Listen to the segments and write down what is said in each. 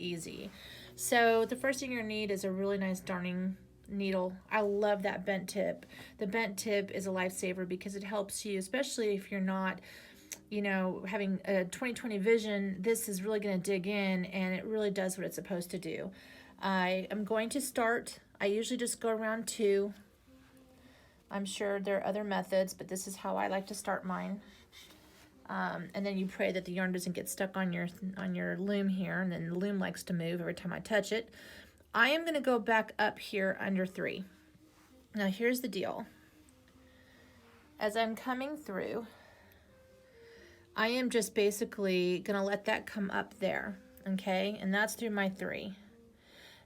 easy. So the first thing you're gonna need is a really nice darning needle. I love that bent tip. The bent tip is a lifesaver because it helps you, especially if you're not, you know, having a 20/20 vision. This is really going to dig in, and it really does what it's supposed to do. I am going to start, I usually just go around 2. I'm sure there are other methods, but this is how I like to start mine. And then you pray that the yarn doesn't get stuck on your loom here, and then the loom likes to move every time I touch it. I am going to go back up here under 3. Now here's the deal. As I'm coming through, I am just basically going to let that come up there, okay? And that's through my 3.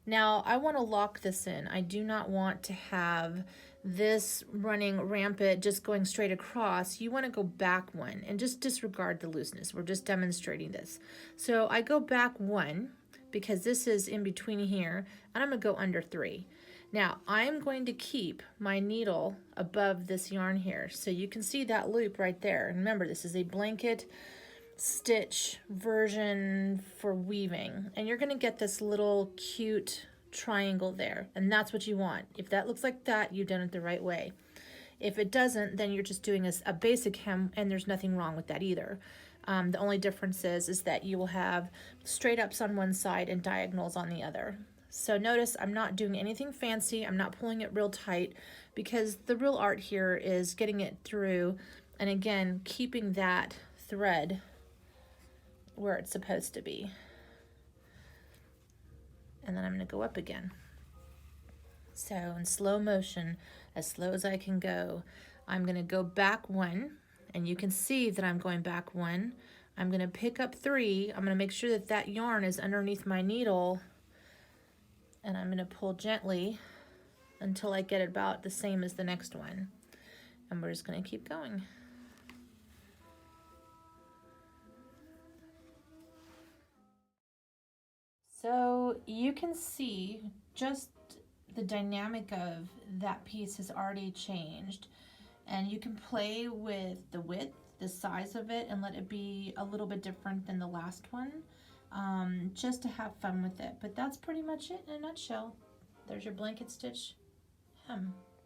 Now, I want to lock this in. I do not want to have this running rampant, just going straight across. You want to go back 1 and just disregard the looseness. We're just demonstrating this. So I go back 1 because this is in between here, and I'm going to go under 3. Now, I'm going to keep my needle above this yarn here. So you can see that loop right there. And remember, this is a blanket stitch version for weaving. And you're going to get this little cute triangle there. And that's what you want. If that looks like that, you've done it the right way. If it doesn't, then you're just doing a basic hem, and there's nothing wrong with that either. The only difference is that you will have straight ups on one side and diagonals on the other. So notice I'm not doing anything fancy. I'm not pulling it real tight because the real art here is getting it through, and again, keeping that thread where it's supposed to be. And then I'm going to go up again. So in slow motion, as slow as I can go, I'm going to go back 1, and you can see that I'm going back 1. I'm going to pick up 3. I'm going to make sure that that yarn is underneath my needle, and I'm going to pull gently until I get it about the same as the next one. And we're just going to keep going. So you can see just the dynamic of that piece has already changed. And you can play with the width, the size of it, and let it be a little bit different than the last one. Just to have fun with it. But that's pretty much it in a nutshell. There's your blanket stitch hem.